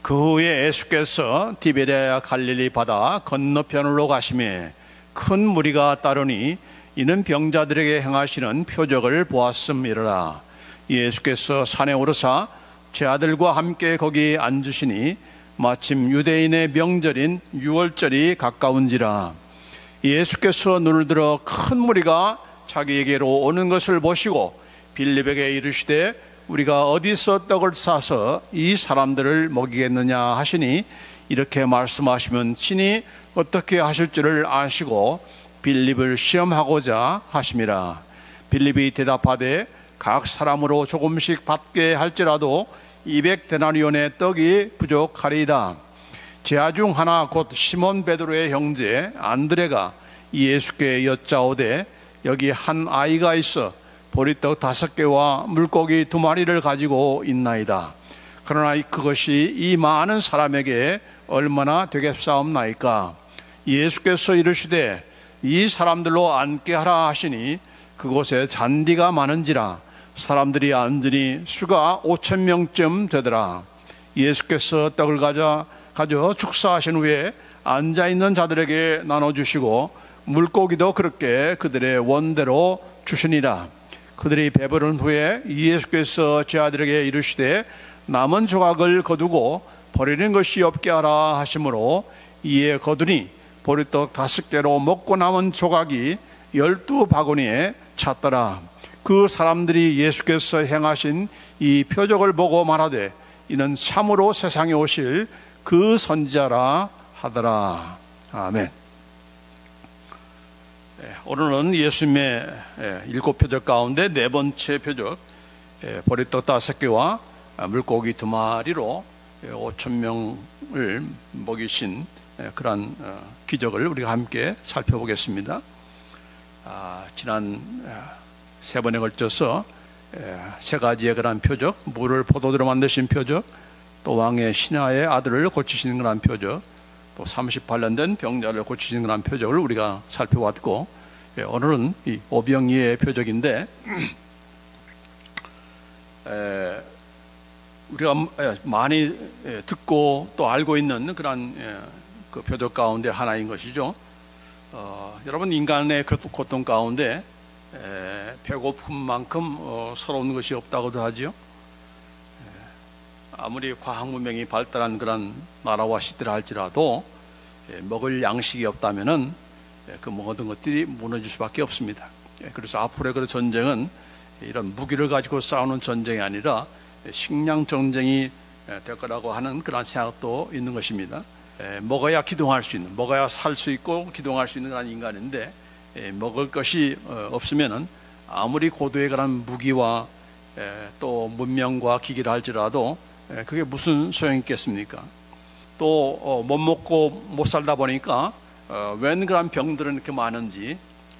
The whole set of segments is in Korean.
그 후에 예수께서 디베랴 갈릴리 바다 건너편으로 가시매 큰 무리가 따르니 이는 병자들에게 행하시는 표적을 보았음이라. 예수께서 산에 오르사 제 아들과 함께 거기 앉으시니 마침 유대인의 명절인 유월절이 가까운지라. 예수께서 눈을 들어 큰 무리가 자기에게로 오는 것을 보시고 빌립에게 이르시되 우리가 어디서 떡을 싸서 이 사람들을 먹이겠느냐 하시니 이렇게 말씀하시면 친히 어떻게 하실 줄을 아시고 빌립을 시험하고자 하심이라. 빌립이 대답하되 각 사람으로 조금씩 받게 할지라도 200데나리온의 떡이 부족하리이다. 제자 중 하나 곧 시몬 베드로의 형제 안드레가 예수께 여짜오되 여기 한 아이가 있어 보리떡 5개와 물고기 2마리를 가지고 있나이다. 그러나 그것이 이 많은 사람에게 얼마나 되겠사옵나이까. 예수께서 이르시되 이 사람들로 앉게 하라 하시니 그곳에 잔디가 많은지라 사람들이 앉으니 수가 5,000명쯤 되더라. 예수께서 떡을 가져 축사하신 후에 앉아있는 자들에게 나눠주시고 물고기도 그렇게 그들의 원대로 주시니라. 그들이 배부른 후에 예수께서 제 아들에게 이르시되 남은 조각을 거두고 버리는 것이 없게 하라 하시므로 이에 거두니 보리떡 5개로 먹고 남은 조각이 12바구니에 찼더라. 그 사람들이 예수께서 행하신 이 표적을 보고 말하되 이는 참으로 세상에 오실 그 선지자라 하더라. 아멘. 오늘은 예수님의 7표적 가운데 4번째 표적, 보리떡 5개와 물고기 2마리로 5,000명을 먹이신 그러한 기적을 우리가 함께 살펴보겠습니다. 지난 3번에 걸쳐서 3가지의 그러한 표적, 물을 포도주로 만드신 표적, 또 왕의 신하의 아들을 고치시는 그러한 표적, 또 38년 된 병자를 고치시는 그런 표적을 우리가 살펴왔고, 오늘은 이 오병이의 표적인데, 우리가 많이 듣고 또 알고 있는 그런 그 표적 가운데 하나인 것이죠. 여러분, 인간의 고통 가운데 배고픔만큼 서러운 것이 없다고도 하지요. 아무리 과학 문명이 발달한 그런 나라와 시대라 할지라도 먹을 양식이 없다면은 그 모든 것들이 무너질 수밖에 없습니다. 그래서 앞으로의 그 전쟁은 이런 무기를 가지고 싸우는 전쟁이 아니라 식량 전쟁이 될 거라고 하는 그런 생각도 있는 것입니다. 먹어야 기동할 수 있는, 먹어야 살 수 있고 기동할 수 있는 그런 인간인데 먹을 것이 없으면은 아무리 고도의 그런 무기와 또 문명과 기기를 할지라도 그게 무슨 소용이 있겠습니까? 또 못 먹고 못 살다 보니까 웬 그런 병들은 이렇게 많은지,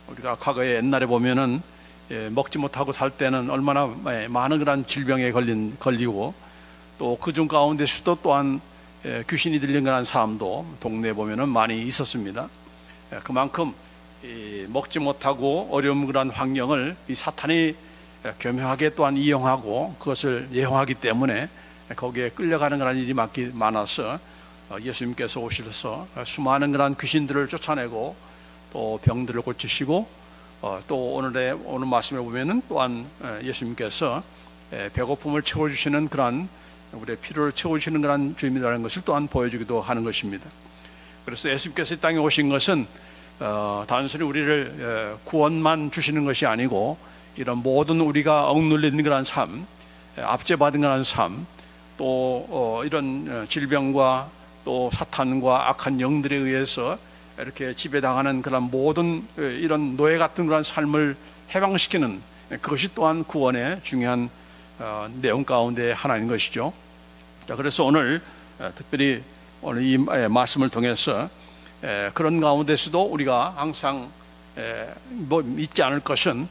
우리가 과거에 옛날에 보면은 먹지 못하고 살 때는 얼마나 많은 그런 질병에 걸리고 또 그중 가운데 수도 또한 귀신이 들린 그런 사람도 동네에 보면은 많이 있었습니다. 그만큼 먹지 못하고 어려운 그런 환경을 이 사탄이 교묘하게 또한 이용하고 그것을 예용하기 때문에 거기에 끌려가는 그런 일이 많아서 예수님께서 오셔서 수많은 그런 귀신들을 쫓아내고 또 병들을 고치시고 또 오늘 말씀을 보면은 또한 예수님께서 배고픔을 채워주시는 그런 우리의 필요를 채워주시는 그런 주님이라는 것을 또한 보여주기도 하는 것입니다. 그래서 예수님께서 이 땅에 오신 것은 단순히 우리를 구원만 주시는 것이 아니고 이런 모든 우리가 억눌리는 그런 삶, 압제받은 그런 삶, 또 이런 질병과 또 사탄과 악한 영들에 의해서 이렇게 지배당하는 그런 모든 이런 노예 같은 그런 삶을 해방시키는 그것이 또한 구원의 중요한 내용 가운데 하나인 것이죠. 자, 그래서 오늘 특별히 오늘 이 말씀을 통해서 그런 가운데서도 우리가 항상 잊지 않을 것은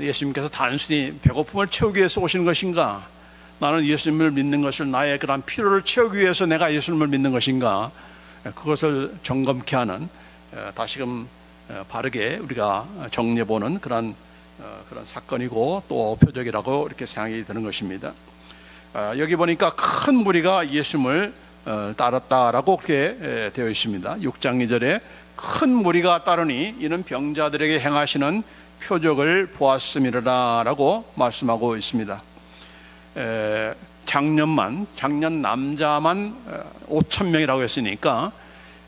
예수님께서 단순히 배고픔을 채우기 위해서 오시는 것인가, 나는 예수님을 믿는 것을 나의 그런 필요를 채우기 위해서 내가 예수님을 믿는 것인가, 그것을 점검케 하는 다시금 바르게 우리가 정리해보는 그런 사건이고 또 표적이라고 이렇게 생각이 드는 것입니다. 여기 보니까 큰 무리가 예수님을 따랐다라고 그렇게 되어 있습니다. 6장 2절에 큰 무리가 따르니 이는 병자들에게 행하시는 표적을 보았음이라라고 말씀하고 있습니다. 작년 남자만 5천 명이라고 했으니까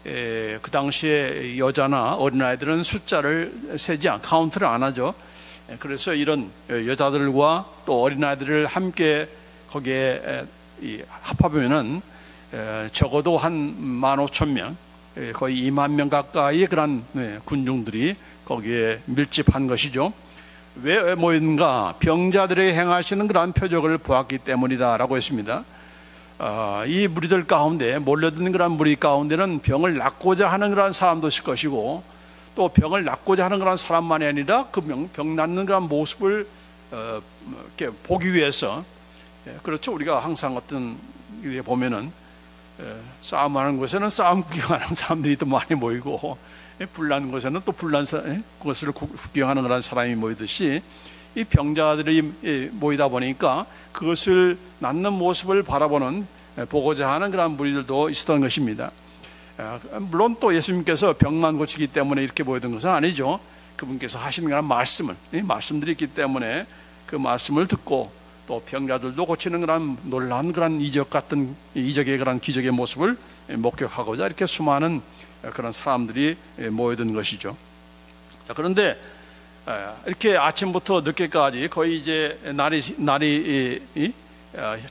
그 당시에 여자나 어린아이들은 숫자를 세지 카운트를 안 하죠. 그래서 이런 여자들과 또 어린아이들을 함께 거기에 합하면은 적어도 한 15,000명, 거의 2만 명 가까이의 그런 군중들이 거기에 밀집한 것이죠. 왜 모였는가? 병자들에게 행하시는 그러한 표적을 보았기 때문이다라고 했습니다. 이 무리들 가운데 몰려든 그런 무리 가운데는 병을 낫고자 하는 그런 사람도 있을 것이고, 또 병을 낫고자 하는 그런 사람만이 아니라 그 병 낫는 그런 모습을 이렇게 보기 위해서, 그렇죠. 우리가 항상 어떤 일에 보면은 싸움하는 곳에는 싸움 구경하는 사람들이 또 많이 모이고, 불난 곳에는 또 불난 것을 구경하는 그런 사람이 모이듯이 이 병자들이 모이다 보니까 그것을 낫는 모습을 바라보는, 보고자 하는 그런 무리들도 있었던 것입니다. 물론 또 예수님께서 병만 고치기 때문에 이렇게 모였던 것은 아니죠. 그분께서 하시는 그런 말씀들이 있기 때문에 그 말씀을 듣고 또 병자들도 고치는 그런 놀라운 그런 이적의 그런 기적의 모습을 목격하고자 이렇게 수많은 그런 사람들이 모여든 것이죠. 자, 그런데 이렇게 아침부터 늦게까지 거의 이제 날이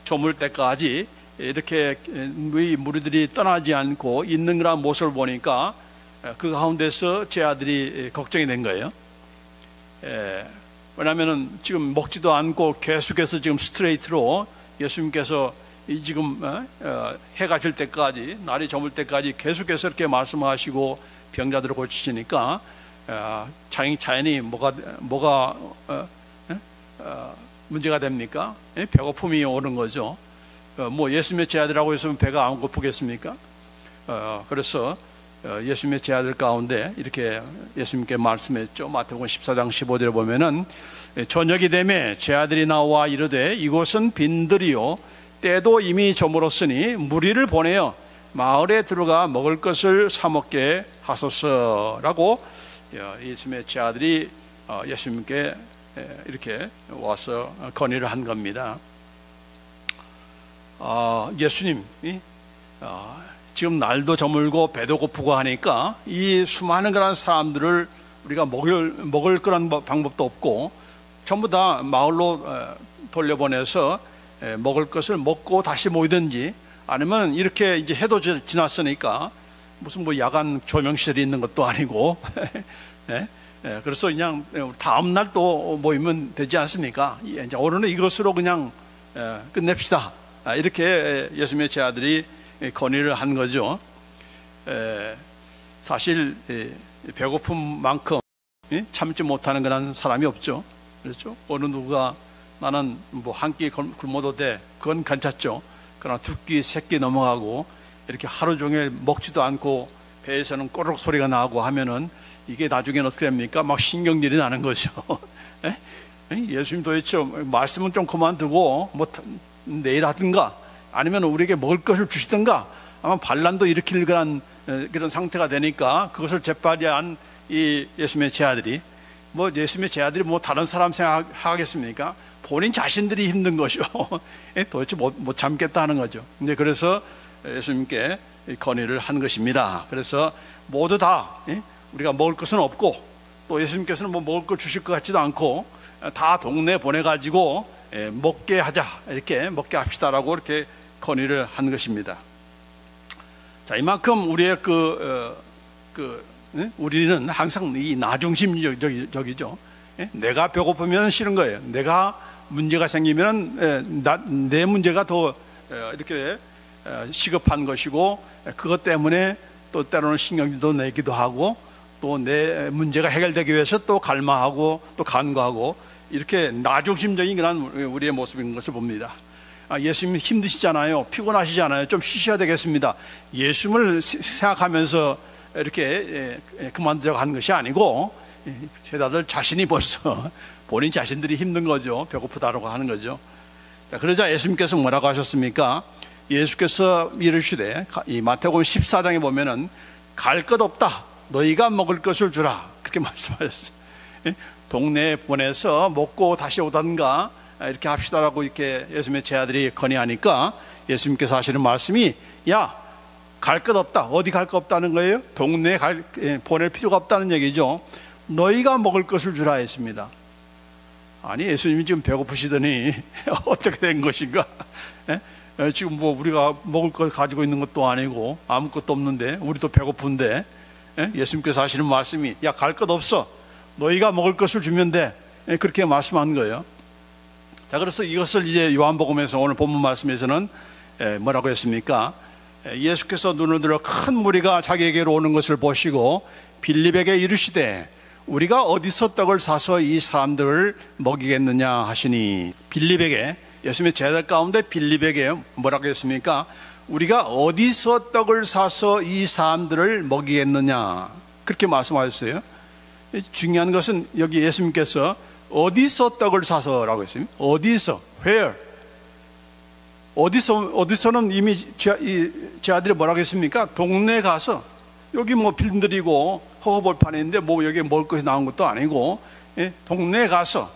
저물 때까지 이렇게 무리들이 떠나지 않고 있는 그런 모습을 보니까 그 가운데서 제 아들이 걱정이 된 거예요. 왜냐하면은 지금 먹지도 않고 계속해서 지금 스트레이트로 예수님께서 지금 해가 질 때까지, 날이 저물 때까지 계속해서 이렇게 말씀하시고 병자들을 고치시니까 자연히 뭐가 문제가 됩니까? 배고픔이 오는 거죠. 뭐 예수님의 제자들하고 있으면 배가 안 고프겠습니까? 그래서 예수님의 제자들 가운데 이렇게 예수님께 말씀했죠. 마태복음 14장 15절에 보면은 저녁이 되매 제자들이 나와 이르되 이곳은 빈들이요 때도 이미 저물었으니 무리를 보내어 마을에 들어가 먹을 것을 사 먹게 하소서라고 예수님의 제자들이 예수님께 이렇게 와서 건의를 한 겁니다. 예수님이 지금 날도 저물고 배도 고프고 하니까 이 수많은 그런 사람들을 우리가 먹을 그런 방법도 없고 전부 다 마을로 돌려보내서 먹을 것을 먹고 다시 모이든지, 아니면 이렇게 이제 해도 지났으니까 무슨 뭐 야간 조명실이 있는 것도 아니고 그래서 그냥 다음 날 또 모이면 되지 않습니까? 이제 오늘은 이것으로 그냥 끝냅시다. 이렇게 예수님의 제자들이 건의를 한 거죠. 사실 배고픔만큼 참지 못하는 그런 사람이 없죠. 그렇죠? 어느 누가 나는 뭐 한 끼 굶어도 돼, 그건 괜찮죠. 그러나 두 끼, 세 끼 넘어가고 이렇게 하루 종일 먹지도 않고 배에서는 꼬르륵 소리가 나고 하면은 이게 나중에는 어떻게 됩니까? 막 신경질이 나는 거죠. 예수님 도대체 말씀은 좀 그만두고 뭐 내일 하든가 아니면 우리에게 먹을 것을 주시든가, 아마 반란도 일으킬 그런 상태가 되니까 그것을 재빨리한 이 예수님의 제자들이 예수님의 제자들이 다른 사람 생각하겠습니까? 본인 자신들이 힘든 것이요. 도대체 못 참겠다 하는 거죠. 이제 그래서 예수님께 건의를 한 것입니다. 그래서 모두 다 우리가 먹을 것은 없고 또 예수님께서는 먹을 걸 주실 것 같지도 않고 다 동네 보내가지고 먹게 하자, 이렇게 먹게 합시다라고 이렇게 건의를 한 것입니다. 자, 이만큼 우리의 우리는 항상 이 나중심적이죠. 내가 배고프면 싫은 거예요. 내가 문제가 생기면 내 문제가 더 이렇게 시급한 것이고, 그것 때문에 또 때로는 신경질도 내기도 하고, 또 내 문제가 해결되기 위해서 또 갈망하고 또 간구하고, 이렇게 나중심적인 그런 우리의 모습인 것을 봅니다. 예수님 힘드시잖아요. 피곤하시잖아요. 좀 쉬셔야 되겠습니다. 예수님을 생각하면서 이렇게 그만두자고 하는 것이 아니고, 제자들 자신이 벌써 본인 자신들이 힘든 거죠. 배고프다라고 하는 거죠. 자, 그러자 예수님께서 뭐라고 하셨습니까? 예수께서 이르시되, 이 마태복음 14장에 보면은 갈 것 없다, 너희가 먹을 것을 주라, 그렇게 말씀하셨어요. 동네에 보내서 먹고 다시 오던가 이렇게 합시다라고 이렇게 예수님의 제자들이 건의하니까 예수님께서 하시는 말씀이, 야, 갈 것 없다. 어디 갈 것 없다는 거예요? 동네에 보낼 필요가 없다는 얘기죠. 너희가 먹을 것을 주라 했습니다. 아니, 예수님이 지금 배고프시더니 어떻게 된 것인가? 지금 뭐 우리가 먹을 것 가지고 있는 것도 아니고 아무것도 없는데, 우리도 배고픈데 예수님께서 하시는 말씀이, 야, 갈 것 없어. 너희가 먹을 것을 주면 돼. 그렇게 말씀한 거예요. 자, 그래서 이것을 이제 요한복음에서 오늘 본문 말씀에서는 뭐라고 했습니까? 예수께서 눈을 들어 큰 무리가 자기에게로 오는 것을 보시고 빌립에게 이르시되, 우리가 어디서 떡을 사서 이 사람들을 먹이겠느냐 하시니, 빌립에게, 예수님의 제자들 가운데 빌립에게 뭐라고 했습니까? 우리가 어디서 떡을 사서 이 사람들을 먹이겠느냐, 그렇게 말씀하셨어요. 중요한 것은 여기 예수님께서 어디서 떡을 사서라고 했어요. 어디서, where. 어디서는 이미 제 아들이 뭐라고 했습니까? 동네 가서, 여기 뭐 빌들이고 허허벌판에 있는데 뭐 여기 먹을 것이 나온 것도 아니고, 동네에 가서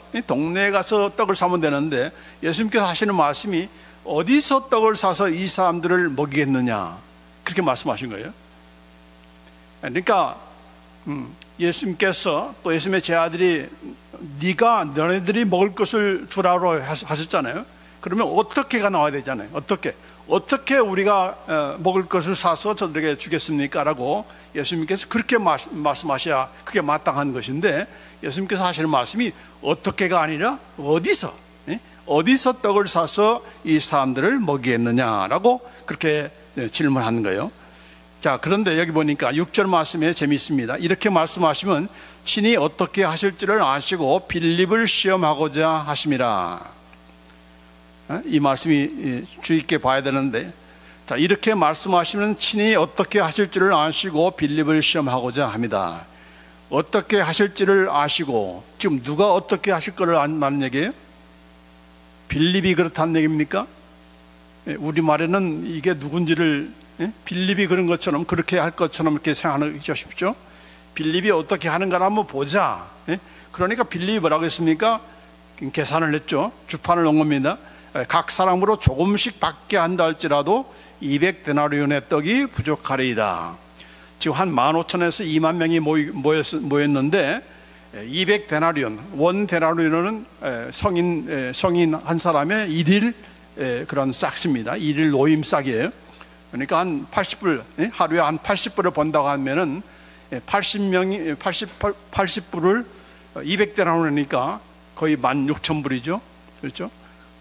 떡을 사면 되는데, 예수님께서 하시는 말씀이 어디서 떡을 사서 이 사람들을 먹이겠느냐, 그렇게 말씀하신 거예요. 그러니까 예수님께서 또 예수님의 제자들이 너네들이 먹을 것을 주라고 하셨잖아요. 그러면 어떻게가 나와야 되잖아요. 어떻게 우리가 먹을 것을 사서 저들에게 주겠습니까? 라고 예수님께서 그렇게 말씀하셔야 그게 마땅한 것인데, 예수님께서 하시는 말씀이 어떻게가 아니라 어디서 떡을 사서 이 사람들을 먹이겠느냐라고 그렇게 질문하는 거예요. 자, 그런데 여기 보니까 6절 말씀에 재미있습니다. 이렇게 말씀하시면 친히 어떻게 하실지를 아시고 빌립을 시험하고자 하심이라. 이 말씀이 주의 있게 봐야 되는데, 자, 이렇게 말씀하시면 친히 어떻게 하실지를 아시고 빌립을 시험하고자 합니다. 어떻게 하실지를 아시고, 지금 누가 어떻게 하실 거를 안다는 얘기예요? 빌립이 그렇다는 얘기입니까? 우리말에는 이게 누군지를, 빌립이 그런 것처럼, 그렇게 할 것처럼 이렇게 생각하는 것이십시오. 빌립이 어떻게 하는가를 한번 보자. 그러니까 빌립이 뭐라고 했습니까? 계산을 했죠. 주판을 놓은 겁니다. 각 사람으로 조금씩 받게 한다 할지라도 200데나리온의 떡이 부족하리이다. 지금 한 15,000에서 2만 명이 모였는데 200데나리온, 원 데나리온은 성인 한 사람의 1일 그런 싹스입니다. 1일 노임 싹이에요. 그러니까 한 80불, 하루에 한 80불을 번다고 하면은 80불을 200데나리온이니까 거의 16,000불이죠. 그렇죠?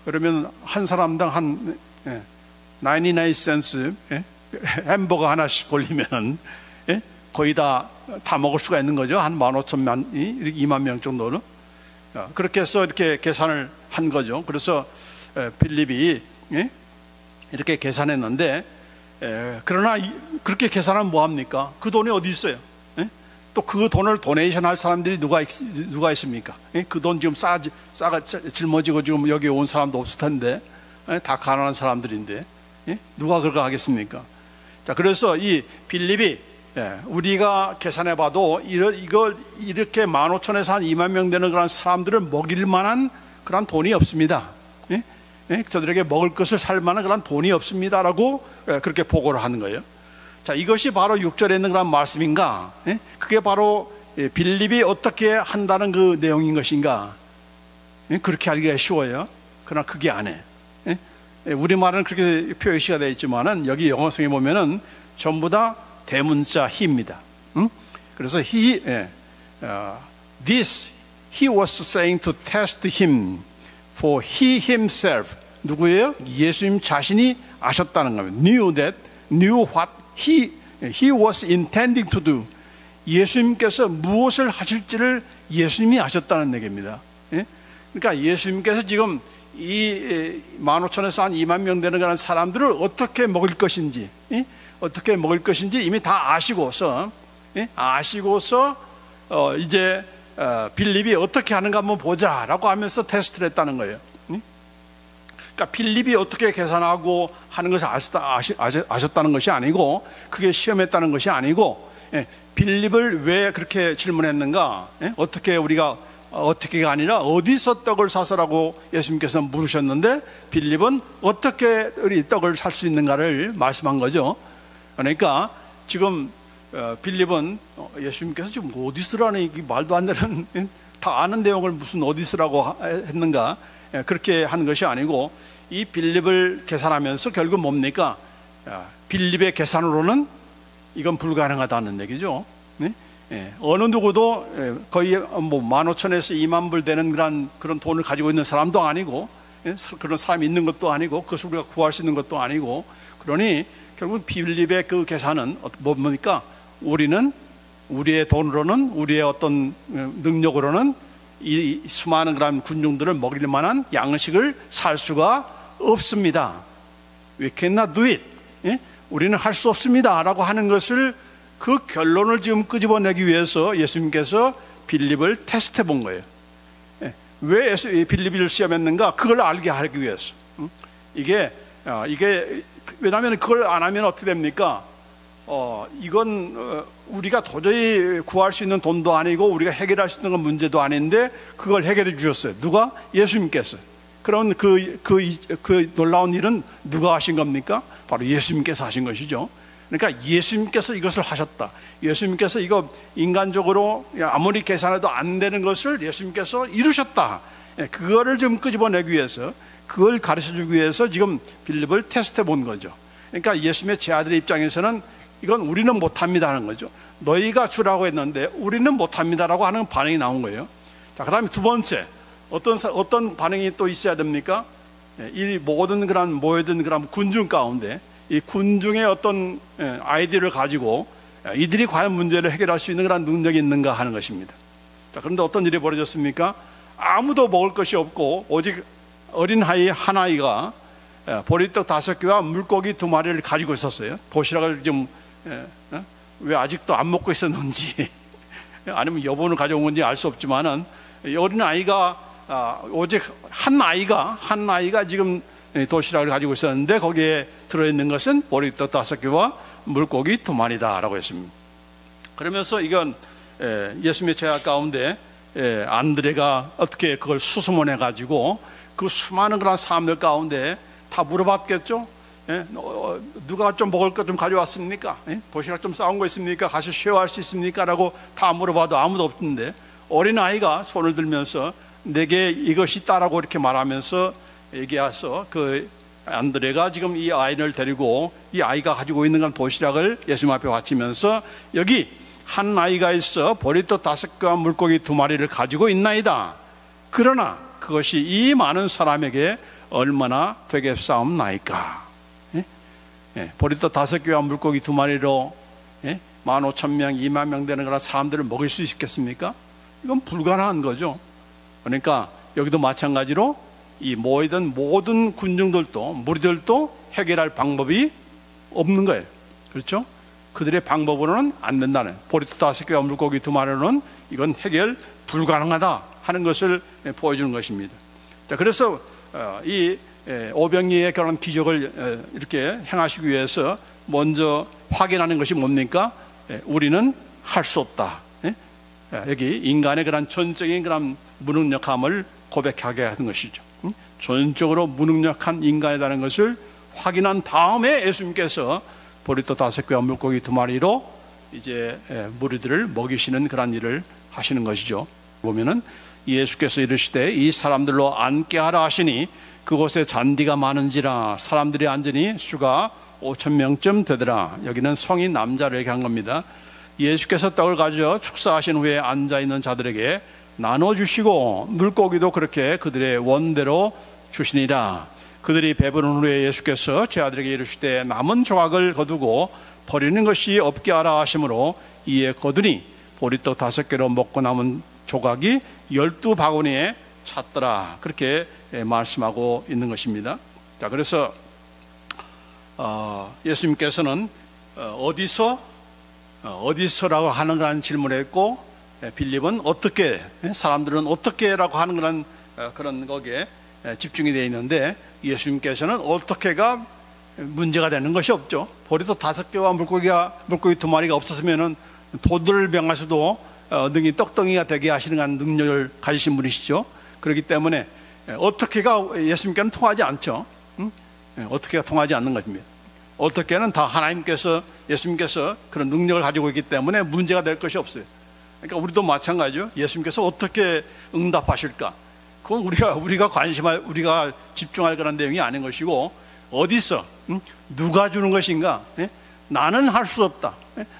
그러면 한 사람당 한 99센스 햄버거 하나씩 돌리면 거의 다 먹을 수가 있는 거죠. 한 15,000만, 2만 명 정도는. 그렇게 해서 이렇게 계산을 한 거죠. 그래서 빌립이 이렇게 계산했는데, 그러나 그렇게 계산하면 뭐합니까? 그 돈이 어디 있어요? 또 그 돈을 도네이션 할 사람들이 누가 있습니까? 그 돈 지금 싸가 짊어지고 지금 여기 온 사람도 없을 텐데, 다 가난한 사람들인데, 누가 그걸 하겠습니까? 자, 그래서 이 빌립이, 우리가 계산해 봐도 이걸 이렇게 15,000에서 한 2만 명 되는 그런 사람들을 먹일 만한 그런 돈이 없습니다. 저들에게 먹을 것을 살 만한 그런 돈이 없습니다라고 그렇게 보고를 하는 거예요. 자, 이것이 바로 6절에 있는 그런 말씀인가? 그게 바로 빌립이 어떻게 한다는 그 내용인 것인가? 그렇게 알기가 쉬워요. 그러나 그게 안 해. 우리말은 그렇게 표시가 되어 있지만은 여기 영어성에 보면은 전부 다 대문자 he입니다. 그래서 he was saying to test him, for he himself, 누구예요? 예수님 자신이 아셨다는 겁니다. knew what he was intending to do. 예수님께서 무엇을 하실지를 예수님이 아셨다는 얘기입니다. 그러니까 예수님께서 지금 이 15,000에서 한 2만 명 되는 그런 사람들을 어떻게 먹을 것인지 이미 다 아시고서 이제 빌립이 어떻게 하는가 한번 보자라고 하면서 테스트를 했다는 거예요. 그러니까 빌립이 어떻게 계산하고 하는 것을 아셨다는 것이 아니고, 그게 시험했다는 것이 아니고, 빌립을 왜 그렇게 질문했는가? 어떻게가 아니라 어디서 떡을 사서라고 예수님께서 물으셨는데, 빌립은 어떻게 우리 떡을 살 수 있는가를 말씀한 거죠. 그러니까 지금 빌립은 예수님께서 지금 어디서라는 말도 안 되는, 다 아는 내용을 무슨 어디서라고 했는가, 그렇게 하는 것이 아니고, 이 빌립을 계산하면서 결국 뭡니까? 빌립의 계산으로는 이건 불가능하다는 얘기죠. 어느 누구도 거의 15,000에서 2만 불 되는 그런 돈을 가지고 있는 사람도 아니고, 그런 사람이 있는 것도 아니고, 그것을 우리가 구할 수 있는 것도 아니고, 그러니 결국 빌립의 그 계산은 뭡니까? 우리는 우리의 돈으로는, 우리의 어떤 능력으로는 이 수많은 그런 군중들을 먹일 만한 양식을 살 수가 없습니다. We cannot do it. 우리는 할 수 없습니다 라고 하는 것을, 그 결론을 지금 끄집어내기 위해서 예수님께서 빌립을 테스트해 본 거예요. 왜 빌립을 시험했는가? 그걸 알게 하기 위해서. 이게 왜냐하면 그걸 안 하면 어떻게 됩니까? 이건 우리가 도저히 구할 수 있는 돈도 아니고 우리가 해결할 수 있는 문제도 아닌데 그걸 해결해 주셨어요. 누가? 예수님께서. 그럼 그 놀라운 일은 누가 하신 겁니까? 바로 예수님께서 하신 것이죠. 그러니까 예수님께서 이것을 하셨다. 예수님께서 이거 인간적으로 아무리 계산해도 안 되는 것을 예수님께서 이루셨다. 그거를 좀 끄집어내기 위해서, 그걸 가르쳐주기 위해서 지금 빌립을 테스트해 본 거죠. 그러니까 예수님의 제자들의 입장에서는 이건 우리는 못합니다 하는 거죠. 너희가 주라고 했는데 우리는 못합니다라고 하는 반응이 나온 거예요. 자, 그 다음에 두 번째, 어떤 반응이 또 있어야 됩니까? 이 모든 그런 모여든 그런 군중 가운데 이 군중의 어떤 아이디어를 가지고 이들이 과연 문제를 해결할 수 있는 그런 능력이 있는가 하는 것입니다. 자, 그런데 어떤 일이 벌어졌습니까? 아무도 먹을 것이 없고 오직 어린 아이 한 아이가 보리떡 5개와 물고기 2마리를 가지고 있었어요. 도시락을 좀 왜 아직도 안 먹고 있었는지 아니면 여분을 가져온 건지 알 수 없지만은 어린 아이가 오직 한 아이가 지금 도시락을 가지고 있었는데 거기에 들어있는 것은 보리떡 5개와 물고기 2마리다라고 했습니다. 그러면서 이건 예수님의 제자 가운데 안드레가 어떻게 그걸 수소문해 가지고 그 수많은 그런 사람들 가운데 다 물어봤겠죠. 누가 좀 먹을 것 좀 가져왔습니까? 도시락 좀 싸운 거 있습니까? 가서 쉐어할 수 있습니까? 라고 다 물어봐도 아무도 없는데 어린아이가 손을 들면서 내게 이것이 있다라고 이렇게 말하면서 얘기해서 그 안드레가 지금 이 아이를 데리고 이 아이가 가지고 있는 그런 도시락을 예수님 앞에 바치면서 여기 한 아이가 있어 보리떡 5개와 물고기 2마리를 가지고 있나이다. 그러나 그것이 이 많은 사람에게 얼마나 되겠사옵나이까? 보리떡 5개와 물고기 2마리로 15,000명, 2만 명 되는 그런 사람들을 먹일 수 있겠습니까? 이건 불가능한 거죠. 그러니까 여기도 마찬가지로 이 모이던 모든 군중들도 무리들도 해결할 방법이 없는 거예요. 그렇죠? 그들의 방법으로는 안 된다는, 보리떡 5개와 물고기 2마리로는 이건 해결 불가능하다 하는 것을 보여주는 것입니다. 자, 그래서 이 오병이의 그런 기적을 이렇게 행하시기 위해서 먼저 확인하는 것이 뭡니까? 우리는 할 수 없다. 여기 인간의 그런 전적인 그런 무능력함을 고백하게 하는 것이죠. 전적으로 무능력한 인간이라는 것을 확인한 다음에 예수님께서 보리떡 5개와 물고기 2마리로 이제 무리들을 먹이시는 그런 일을 하시는 것이죠. 보면은 예수께서 이르시되 이 사람들로 앉게 하라 하시니 그곳에 잔디가 많은지라 사람들이 앉으니 수가 5,000명쯤 되더라. 여기는 성인 남자를 얘기한 겁니다. 예수께서 떡을 가져 축사하신 후에 앉아있는 자들에게 나눠주시고 물고기도 그렇게 그들의 원대로 주시니라. 그들이 배부른 후에 예수께서 제자들에게 이르시되 남은 조각을 거두고 버리는 것이 없게 하라 하심으로 이에 거두니 보리떡 5개로 먹고 남은 조각이 12바구니에 찼더라. 그렇게 말씀하고 있는 것입니다. 자, 그래서 예수님께서는 어디서라고 하는 그런 질문을 했고, 빌립은 어떻게, 사람들은 어떻게라고 하는 그런 거기에 집중이 되어 있는데 예수님께서는 어떻게가 문제가 되는 것이 없죠. 보리도 5개와 물고기 2마리가 없었으면은 돌들을 명하셔도 능히 떡덩이가 되게 하시는 능력을 가지신 분이시죠. 그렇기 때문에 어떻게가 예수님께는 통하지 않죠. 어떻게가 통하지 않는 것입니다. 어떻게는 다 하나님께서, 예수님께서 그런 능력을 가지고 있기 때문에 문제가 될 것이 없어요. 그러니까 우리도 마찬가지죠. 예수님께서 어떻게 응답하실까? 그건 우리가 집중할 그런 내용이 아닌 것이고, 어디서 누가 주는 것인가? 나는 할 수 없다.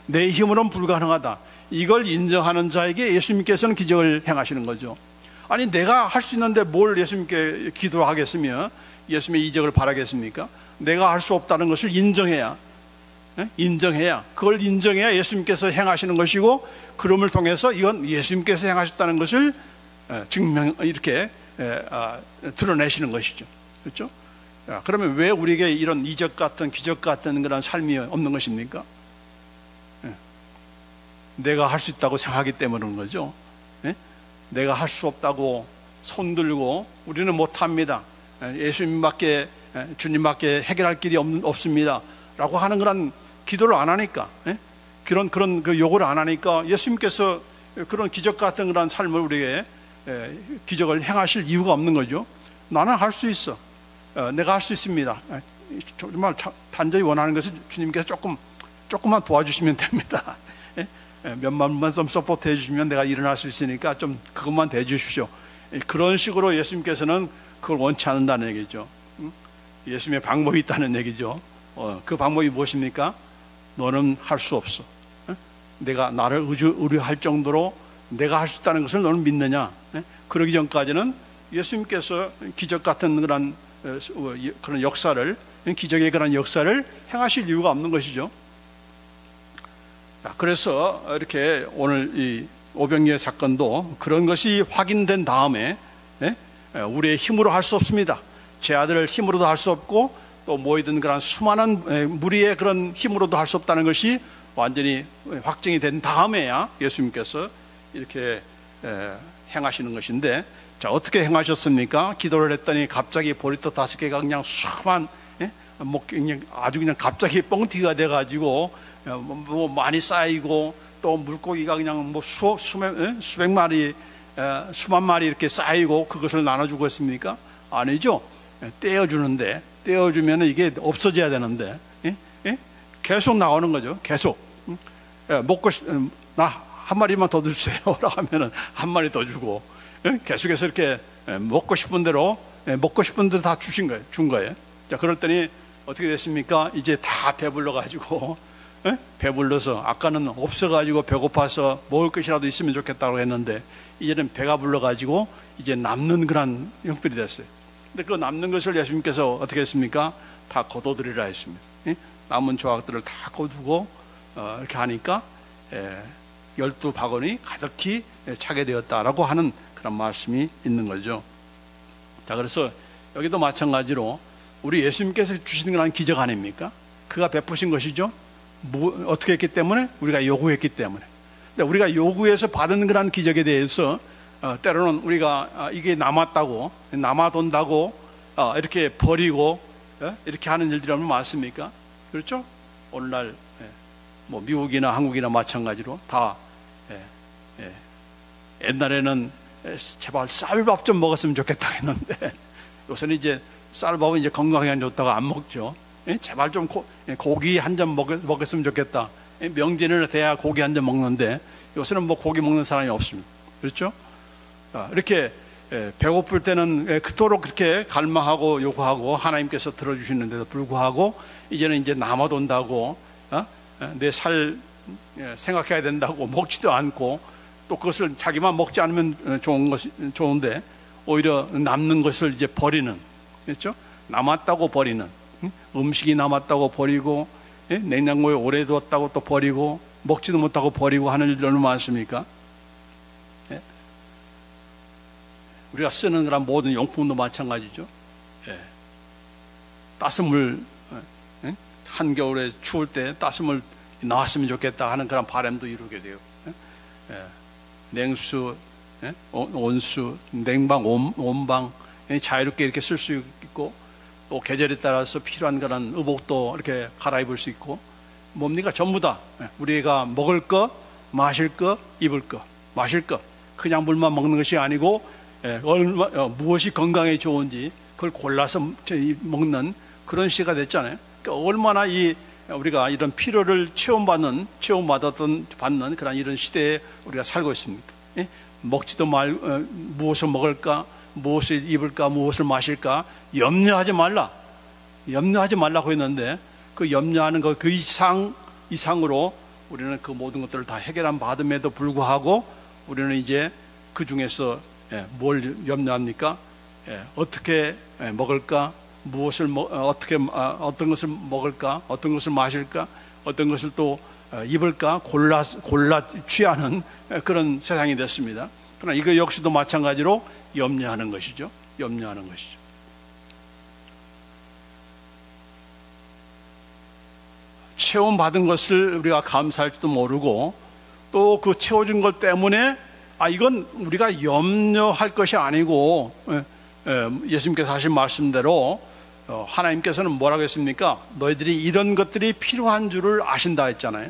내 힘으로는 불가능하다. 이걸 인정하는 자에게 예수님께서는 기적을 행하시는 거죠. 아니, 내가 할 수 있는데 뭘 예수님께 기도하겠으며 예수님의 이적을 바라겠습니까? 내가 할 수 없다는 것을 인정해야, 그걸 인정해야 예수님께서 행하시는 것이고, 그럼을 통해서 이건 예수님께서 행하셨다는 것을 이렇게 드러내시는 것이죠. 그렇죠? 그러면 왜 우리에게 이런 이적 같은, 기적 같은 그런 삶이 없는 것입니까? 내가 할 수 있다고 생각하기 때문인 거죠. 내가 할 수 없다고 손들고 우리는 못합니다. 예수님밖에, 주님밖에 해결할 길이 없습니다. 라고 하는 그런 기도를 안 하니까, 그런 그 요구를 안 하니까 예수님께서 그런 기적 같은 그런 삶을 우리에게 기적을 행하실 이유가 없는 거죠. 나는 할 수 있어. 내가 할 수 있습니다. 정말 단절히 원하는 것은 주님께서 조금만 도와주시면 됩니다. 몇만 번 좀 서포트 해주시면 내가 일어날 수 있으니까 좀 그것만 대주십시오. 그런 식으로 예수님께서는 그걸 원치 않는다는 얘기죠. 예수님의 방법이 있다는 얘기죠. 그 방법이 무엇입니까? 너는 할 수 없어. 내가 나를 의뢰할 정도로 내가 할 수 있다는 것을 너는 믿느냐? 그러기 전까지는 예수님께서 기적 같은 그런 역사를, 기적의 그런 역사를 행하실 이유가 없는 것이죠. 그래서 이렇게 오늘 이 오병이어 사건도 그런 것이 확인된 다음에 우리의 힘으로 할 수 없습니다. 제 아들을 힘으로도 할 수 없고 또 모이든 그런 수많은 무리의 그런 힘으로도 할 수 없다는 것이 완전히 확정이 된 다음에야 예수님께서 이렇게 행하시는 것인데, 자, 어떻게 행하셨습니까? 기도를 했더니 갑자기 보리떡 5개가 그냥 수만, 그냥 아주 그냥 갑자기 뻥튀기가 돼가지고 뭐 많이 쌓이고, 또 물고기가 그냥 뭐 수백 마리, 수만 마리 이렇게 쌓이고 그것을 나눠주고 했습니까? 아니죠. 떼어주는데, 떼어주면 이게 없어져야 되는데, 계속 나오는 거죠. 계속. 먹고 나 한 마리만 더 주세요. 라고 하면은 한 마리 더 주고, 계속해서 이렇게 먹고 싶은 대로 다 준 거예요. 자, 그랬더니 어떻게 됐습니까? 이제 다 배불러가지고, 배불러서, 아까는 없어가지고 배고파서 먹을 것이라도 있으면 좋겠다고 했는데, 이제는 배가 불러가지고 이제 남는 그런 형편이 됐어요. 근데 그 남는 것을 예수님께서 어떻게 했습니까? 다 거둬들이라 했습니다. 남은 조각들을 다 거두고 이렇게 하니까 12바구니 가득히 차게 되었다라고 하는 그런 말씀이 있는 거죠. 자, 그래서 여기도 마찬가지로 우리 예수님께서 주시는 그런 기적 아닙니까? 그가 베푸신 것이죠. 어떻게 했기 때문에? 우리가 요구했기 때문에. 근데 우리가 요구해서 받은 그런 기적에 대해서 때로는 우리가 이게 남아돈다고 이렇게 버리고 이렇게 하는 일들이 얼마나 많습니까? 그렇죠? 오늘날 뭐 미국이나 한국이나 마찬가지로 다 옛날에는 제발 쌀밥 좀 먹었으면 좋겠다 했는데, 요새는 이제 쌀밥은 이제 건강에 안 좋다고 안 먹죠. 제발 좀 고기 한 점 먹었으면 좋겠다. 명절에 돼야 고기 한 점 먹는데 요새는 뭐 고기 먹는 사람이 없습니다. 그렇죠? 이렇게 배고플 때는 그토록 그렇게 갈망하고 요구하고 하나님께서 들어주시는데도 불구하고 이제는 이제 남아돈다고 내 살 생각해야 된다고 먹지도 않고, 또 그것을 자기만 먹지 않으면 좋은데 오히려 남는 것을 이제 버리는, 그렇죠? 남았다고 버리는, 음식이 남았다고 버리고, 냉장고에 오래 두었다고 또 버리고, 먹지도 못하고 버리고 하는 일들이 얼마나 많습니까? 우리가 쓰는 그런 모든 용품도 마찬가지죠. 따뜻한 물, 한겨울에 추울 때 따뜻한 물 나왔으면 좋겠다 하는 그런 바람도 이루게 돼요. 냉수, 온수, 냉방, 온방, 자유롭게 이렇게 쓸 수 있고, 또 계절에 따라서 필요한 그런 의복도 이렇게 갈아입을 수 있고, 뭡니까? 전부 다 우리가 먹을 거, 마실 거, 입을 거, 마실 거, 그냥 물만 먹는 것이 아니고 무엇이 건강에 좋은지 그걸 골라서 먹는 그런 시대가 됐잖아요. 그러니까 얼마나 우리가 이런 필요를 받는 그런 이런 시대에 우리가 살고 있습니까? 먹지도 무엇을 먹을까, 무엇을 입을까, 무엇을 마실까 염려하지 말라고 했는데, 그 염려하는 것 그 이상으로 우리는 그 모든 것들을 다 해결한 받음에도 불구하고 우리는 이제 그 중에서 뭘 염려합니까? 어떻게 먹을까, 어떤 것을 먹을까, 어떤 것을 마실까, 어떤 것을 또 입을까 골라 취하는 그런 세상이 됐습니다. 그러나 이거 역시도 마찬가지로 염려하는 것이죠. 체험받은 것을 우리가 감사할지도 모르고, 또 그 채워준 것 때문에 이건 우리가 염려할 것이 아니고, 예수님께서 하신 말씀대로 하나님께서는 뭐라고 했습니까? 너희들이 이런 것들이 필요한 줄을 아신다 했잖아요.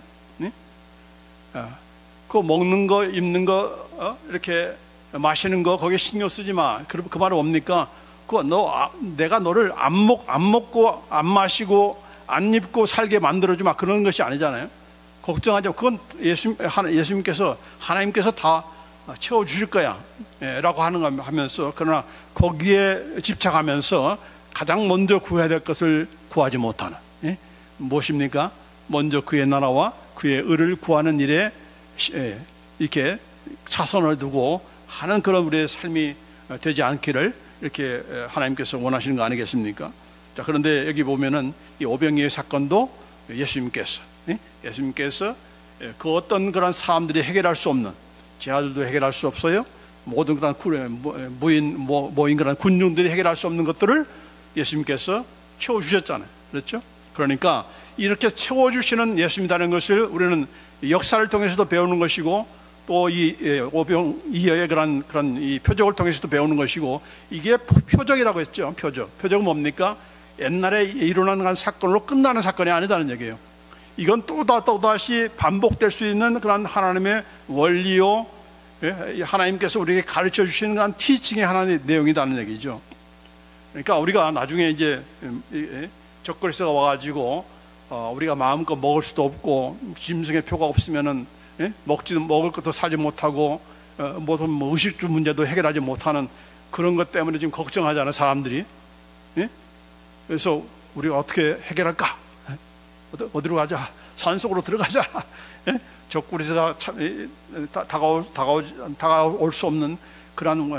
그 먹는 거, 입는 거, 이렇게 마시는 거 거기에 신경 쓰지 마. 그 말은 뭡니까? 내가 너를 안 먹고 안 마시고 안 입고 살게 만들어주마, 그런 것이 아니잖아요. 걱정하지 마. 그건 예수님께서, 하나님께서 다 채워주실 거야 라고 하면서, 그러나 거기에 집착하면서 가장 먼저 구해야 될 것을 구하지 못하는, 무엇입니까? 먼저 그의 나라와 그의 의를 구하는 일에 이렇게 차선을 두고 하는 그런 우리의 삶이 되지 않기를 이렇게 하나님께서 원하시는 거 아니겠습니까? 자, 그런데 여기 보면은 이 오병이의 사건도 예수님께서 그 어떤 그런 사람들이 해결할 수 없는, 제 아들도 해결할 수 없어요. 모든 그런 모인 그런 군중들이 해결할 수 없는 것들을 예수님께서 채워주셨잖아요. 그렇죠? 그러니까 이렇게 채워주시는 예수님이라는 것을 우리는 역사를 통해서도 배우는 것이고, 또 오병이어의 그런 이 표적을 통해서도 배우는 것이고, 이게 표적이라고 했죠. 표적은 뭡니까? 옛날에 일어난 사건으로 끝나는 사건이 아니다는 얘기예요. 이건 또다시 반복될 수 있는 그런 하나님의 원리요, 하나님께서 우리에게 가르쳐 주시는 그런 티칭의 하나의 내용이라는 얘기죠. 그러니까 우리가 나중에 이제 적그리스도가 와가지고 우리가 마음껏 먹을 수도 없고 짐승의 표가 없으면은 먹을 것도 사지 못하고 무슨 의식주 문제도 해결하지 못하는 그런 것 때문에 지금 걱정하잖아요, 사람들이. 그래서 우리가 어떻게 해결할까? 어디로 가자? 산속으로 들어가자. 적그리스도가 다가올 수 없는 그런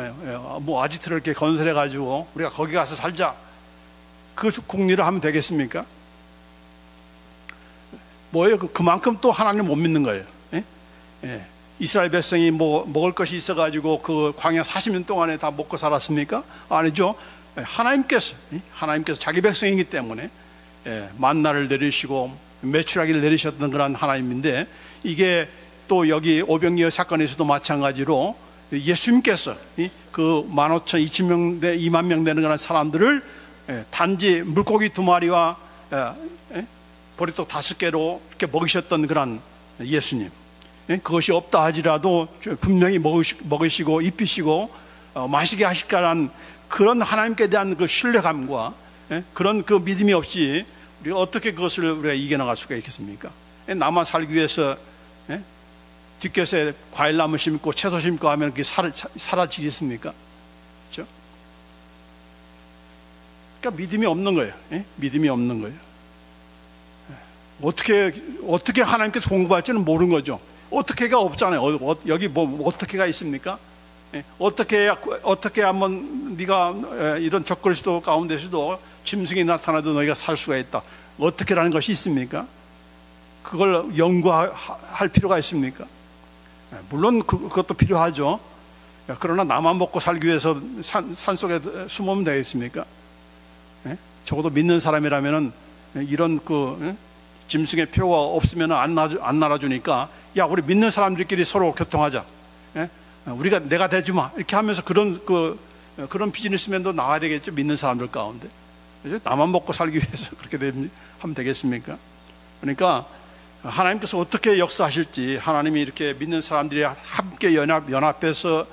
아지트를 이렇게 건설해 가지고 우리가 거기 가서 살자. 그 궁리를 하면 되겠습니까? 뭐예요? 그만큼 또 하나님 못 믿는 거예요. 이스라엘 백성이 먹을 것이 있어 가지고 그 광야 40년 동안에 다 먹고 살았습니까? 아니죠. 하나님께서 자기 백성이기 때문에 만나를 내리시고 메추라기를 내리셨던 그런 하나님인데, 이게 또 여기 오병이어 사건에서도 마찬가지로 예수님께서 그 15,000, 2만 명 되는 그런 사람들을 단지 물고기 2마리와 보리떡 5개로 이렇게 먹이셨던 그런 예수님, 그것이 없다 하지라도 분명히 먹으시고 입히시고 마시게 하실 거란 그런 하나님께 대한 그 신뢰감과 그런 그 믿음이 없이 우리가 어떻게 그것을 우리가 이겨나갈 수가 있겠습니까? 나만 살기 위해서 뒷곁에 과일나무 심고 채소 심고 하면 그게 사라지겠습니까? 그렇죠? 그러니까 믿음이 없는 거예요. 믿음이 없는 거예요. 어떻게 하나님께서 공부할지는 모르는 거죠. 어떻게가 없잖아요. 여기 어떻게가 있습니까? 어떻게 한번 네가 이런 적그리스도 가운데서도 짐승이 나타나도 너희가 살 수가 있다. 어떻게라는 것이 있습니까? 그걸 연구할 필요가 있습니까? 물론 그것도 필요하죠. 그러나 나만 먹고 살기 위해서 산속에 숨으면 되겠습니까? 적어도 믿는 사람이라면은 이런 짐승의 표가 없으면 안 날아주니까, 야, 우리 믿는 사람들끼리 서로 교통하자. 내가 대주마. 이렇게 하면서 그런 그런 비즈니스맨도 나와야 되겠죠. 믿는 사람들 가운데. 나만 먹고 살기 위해서 그렇게 하면 되겠습니까? 그러니까 하나님께서 어떻게 역사하실지, 하나님이 이렇게 믿는 사람들이 함께 연합해서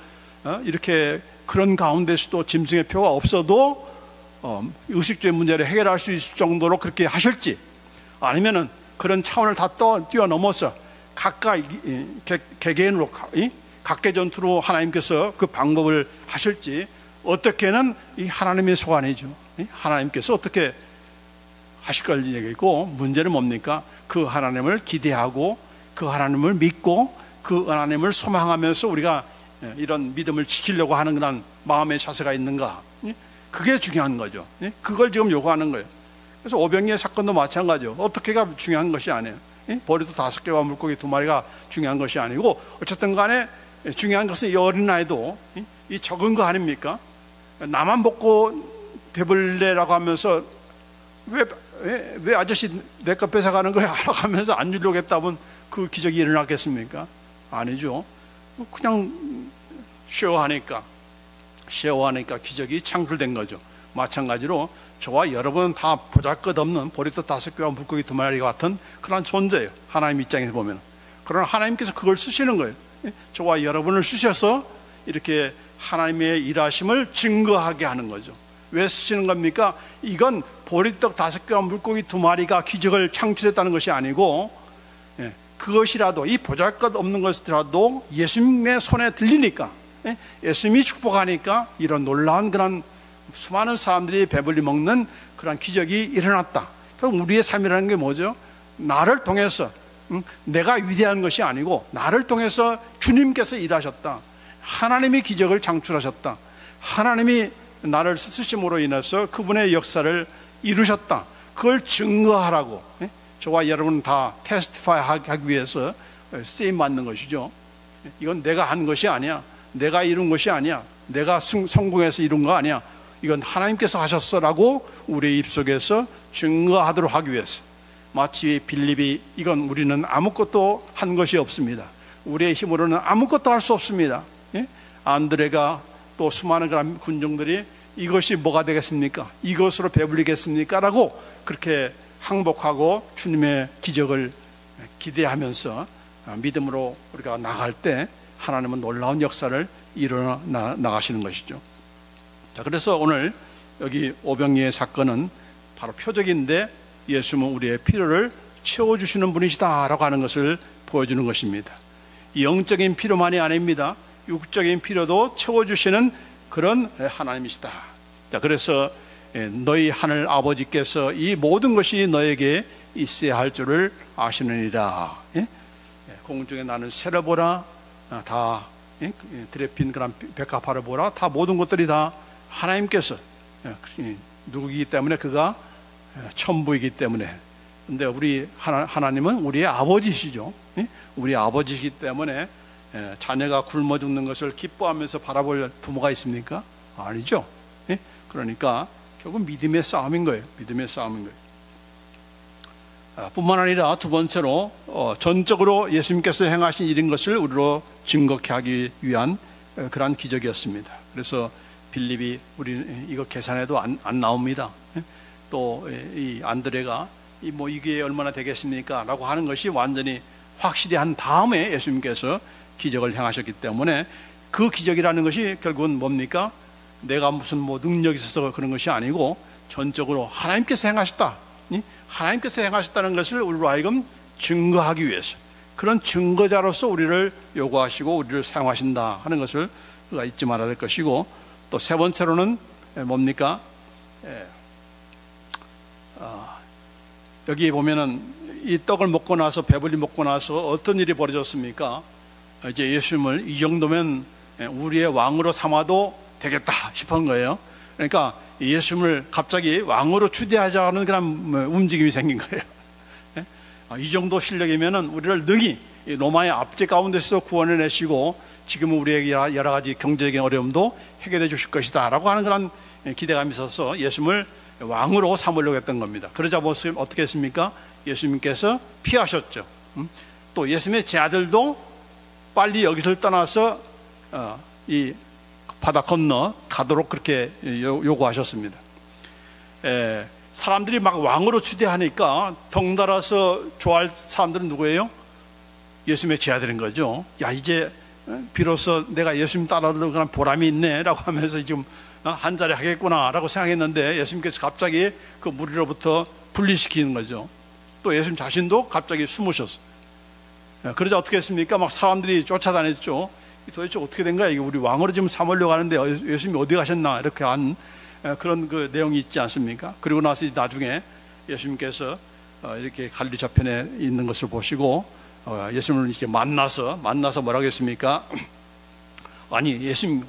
이렇게 그런 가운데서도 짐승의 표가 없어도 의식주의 문제를 해결할 수 있을 정도로 그렇게 하실지, 아니면은 그런 차원을 다 뛰어넘어서 각각 개개인으로 각계 전투로 하나님께서 그 방법을 하실지, 어떻게는 이 하나님의 소관이죠. 하나님께서 어떻게 하실 걸 얘기고, 문제는 뭡니까? 그 하나님을 기대하고 그 하나님을 믿고 그 하나님을 소망하면서 우리가 이런 믿음을 지키려고 하는 그런 마음의 자세가 있는가, 그게 중요한 거죠. 그걸 지금 요구하는 거예요. 그래서 오병이의 사건도 마찬가지죠. 어떻게가 중요한 것이 아니에요. 보리도 5개와 물고기 2마리가 중요한 것이 아니고, 어쨌든 간에 중요한 것은 이 어린아이도 이 적은 거 아닙니까? 나만 먹고 배불래라고 하면서 왜 아저씨 내 거 뺏어가는 거야? 라고 하면서 안 주려고 했다면 그 기적이 일어났겠습니까? 아니죠. 그냥 쉐어하니까 기적이 창출된 거죠. 마찬가지로 저와 여러분은 다 보잘것없는 보리떡 5개와 물고기 2마리 같은 그런 존재예요. 하나님 입장에서 보면. 그러나 하나님께서 그걸 쓰시는 거예요. 저와 여러분을 쓰셔서 이렇게 하나님의 일하심을 증거하게 하는 거죠. 왜 쓰시는 겁니까? 이건 보리떡 5개와 물고기 2마리가 기적을 창출했다는 것이 아니고, 그것이라도, 이 보잘것없는 것이라도 예수님의 손에 들리니까, 예수님이 축복하니까 이런 놀라운 그런 수많은 사람들이 배불리 먹는 그런 기적이 일어났다. 그럼 우리의 삶이라는 게 뭐죠? 나를 통해서, 내가 위대한 것이 아니고 나를 통해서 주님께서 일하셨다. 하나님이 기적을 창출하셨다. 하나님이 나를 쓰심으로 인해서 그분의 역사를 이루셨다. 그걸 증거하라고, 저와 여러분 다 테스티파이 하기 위해서 쓰임 받는 것이죠. 이건 내가 한 것이 아니야. 내가 이룬 것이 아니야. 내가 성공해서 이룬 거 아니야. 이건 하나님께서 하셨어라고 우리의 입속에서 증거하도록 하기 위해서. 마치 빌립이, 이건 우리는 아무것도 한 것이 없습니다. 우리의 힘으로는 아무것도 할 수 없습니다. 안드레가 또 수많은 그런 군중들이 이것이 뭐가 되겠습니까? 이것으로 배불리겠습니까? 라고 그렇게 항복하고 주님의 기적을 기대하면서 믿음으로 우리가 나갈 때 하나님은 놀라운 역사를 일어나 나가시는 것이죠. 자, 그래서 오늘 여기 오병이의 사건은 바로 표적인데, 예수는 우리의 필요를 채워주시는 분이시다라고 하는 것을 보여주는 것입니다. 영적인 필요만이 아닙니다. 육적인 필요도 채워주시는 그런 하나님이시다. 자, 그래서 너희 하늘 아버지께서 이 모든 것이 너에게 있어야 할 줄을 아시느니라. 공중에 나는 새를 보라, 다 드레핀 그런 백합화를 보라, 다 모든 것들이 다 하나님께서 누구이기 때문에 그가 천부이기 때문에. 근데 우리 하나님은 우리의 아버지시죠. 우리 아버지이기 때문에 자녀가 굶어 죽는 것을 기뻐하면서 바라볼 부모가 있습니까? 아니죠. 그러니까 결국 믿음의 싸움인 거예요. 믿음의 싸움인 거예요. 뿐만 아니라 두 번째로 전적으로 예수님께서 행하신 일인 것을 우리로 증거케 하기 위한 그러한 기적이었습니다. 그래서 빌립이, 우리 이거 계산해도 안 나옵니다. 또 이 안드레가 이게 얼마나 되겠습니까? 라고 하는 것이 완전히 확실히 한 다음에 예수님께서 기적을 행하셨기 때문에, 그 기적이라는 것이 결국은 뭡니까? 내가 무슨 능력이 있어서 그런 것이 아니고 전적으로 하나님께서 행하셨다. 하나님께서 행하셨다는 것을 우리로 하여금 증거하기 위해서, 그런 증거자로서 우리를 요구하시고 우리를 사용하신다 하는 것을 우리가 잊지 말아야 될 것이고, 또 세 번째로는 뭡니까? 여기 보면은 이 떡을 먹고 나서, 배불리 먹고 나서 어떤 일이 벌어졌습니까? 이제 예수님을 이 정도면 우리의 왕으로 삼아도 되겠다 싶은 거예요. 그러니까 예수님을 갑자기 왕으로 추대하자는 그런 움직임이 생긴 거예요. 이 정도 실력이면은 우리를 능히 로마의 압제 가운데서 구원해내시고 지금은 우리에게 여러 가지 경제적인 어려움도 해결해 주실 것이다 라고 하는 그런 기대감이 있어서 예수님을 왕으로 삼으려고 했던 겁니다. 그러자 보시면 어떻게 했습니까? 예수님께서 피하셨죠. 또 예수님의 제 아들도 빨리 여기서 떠나서 이 바다 건너 가도록 그렇게 요구하셨습니다. 사람들이 막 왕으로 추대하니까 덩달아서 좋아할 사람들은 누구예요? 예수님의 제자들인 거죠. 야, 이제 비로소 내가 예수님 따라들어가는 보람이 있네 라고 하면서 지금 한 자리 하겠구나 라고 생각했는데, 예수님께서 갑자기 그 무리로부터 분리시키는 거죠. 또 예수님 자신도 갑자기 숨으셨어요. 그러자 어떻게 했습니까? 막 사람들이 쫓아다녔죠. 도대체 어떻게 된 거야? 이게 우리 왕으로 지금 삼으려고 하는데 예수님이 어디 가셨나? 이렇게 한 그런 그 내용이 있지 않습니까? 그리고 나서 나중에 예수님께서 이렇게 갈릴리 저편에 있는 것을 보시고 예수님을 이렇게 만나서 뭐라고 했습니까? 아니, 예수님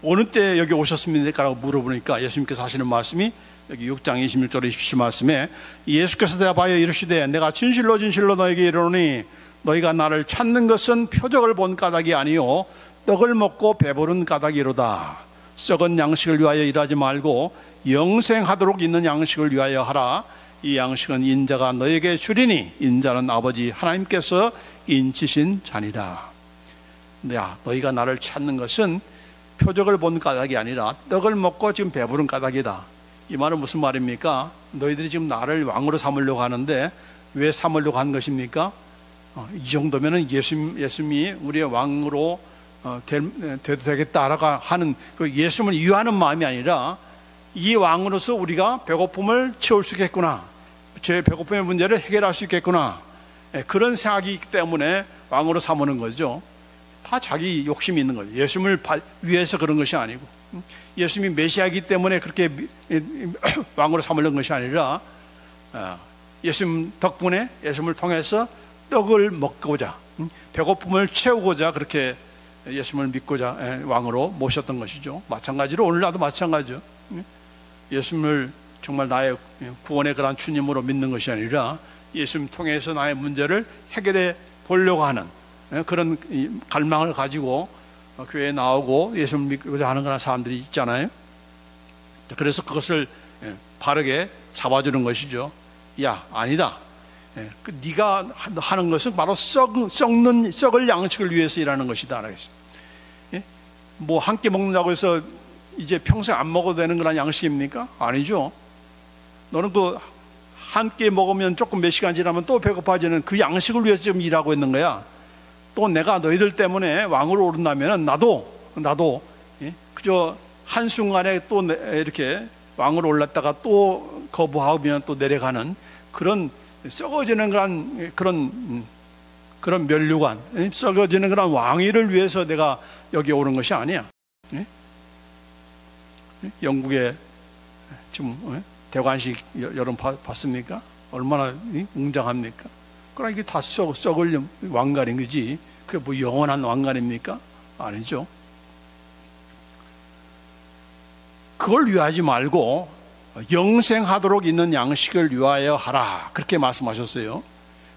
어느 때 여기 오셨습니까? 라고 물어보니까 예수님께서 하시는 말씀이 여기 6장 26절에 27 말씀에, 예수께서 대답하여 이르시되 내가 진실로 너에게 이르노니 너희가 나를 찾는 것은 표적을 본 까닭이 아니요 떡을 먹고 배부른 까닭이로다. 썩은 양식을 위하여 일하지 말고 영생하도록 있는 양식을 위하여 하라. 이 양식은 인자가 너에게 주리니 인자는 아버지 하나님께서 인치신 자니라. 야, 너희가 나를 찾는 것은 표적을 본 까닭이 아니라 떡을 먹고 지금 배부른 까닭이다. 이 말은 무슨 말입니까? 너희들이 지금 나를 왕으로 삼으려고 하는데 왜 삼으려고 한 것입니까? 이 정도면은 예수님이 우리의 왕으로 돼도 되겠다라고 하는 그 예수님을 이유하는 마음이 아니라, 이 왕으로서 우리가 배고픔을 채울 수 있겠구나, 제 배고픔의 문제를 해결할 수 있겠구나, 그런 생각이 있기 때문에 왕으로 삼는 거죠. 다 자기 욕심이 있는 거죠. 예수님을 위해서 그런 것이 아니고, 예수님이 메시아이기 때문에 그렇게 왕으로 삼으려는 것이 아니라, 예수님 덕분에 예수님을 통해서 떡을 먹고자, 배고픔을 채우고자 그렇게 예수님을 믿고자 왕으로 모셨던 것이죠. 마찬가지로 오늘 나도 마찬가지죠. 예수님을 정말 나의 구원의 그런 주님으로 믿는 것이 아니라 예수님 통해서 나의 문제를 해결해 보려고 하는 그런 갈망을 가지고 교회에 나오고 예수님을 믿고자 하는 그런 사람들이 있잖아요. 그래서 그것을 바르게 잡아주는 것이죠. 야, 아니다. 네가 하는 것은 바로 썩을 양식을 위해서 일하는 것이다. 뭐 한 끼 먹는다고 해서 이제 평생 안 먹어도 되는 그런 양식입니까? 아니죠. 너는 그 한 끼 먹으면 조금 몇 시간 지나면 또 배고파지는 그 양식을 위해서 지금 일하고 있는 거야. 또 내가 너희들 때문에 왕으로 오른다면 나도 그저 한순간에 또 이렇게 왕으로 올랐다가 또 거부하면 또 내려가는 그런 썩어지는 그런 면류관, 썩어지는 그런 왕위를 위해서 내가 여기 오는 것이 아니야. 영국의 지금 대관식 여러분 봤습니까? 얼마나 웅장합니까? 그러나 이게 다 썩을 왕관인 거지. 그게 뭐 영원한 왕관입니까? 아니죠. 그걸 위하지 말고 영생하도록 있는 양식을 위하여 하라, 그렇게 말씀하셨어요.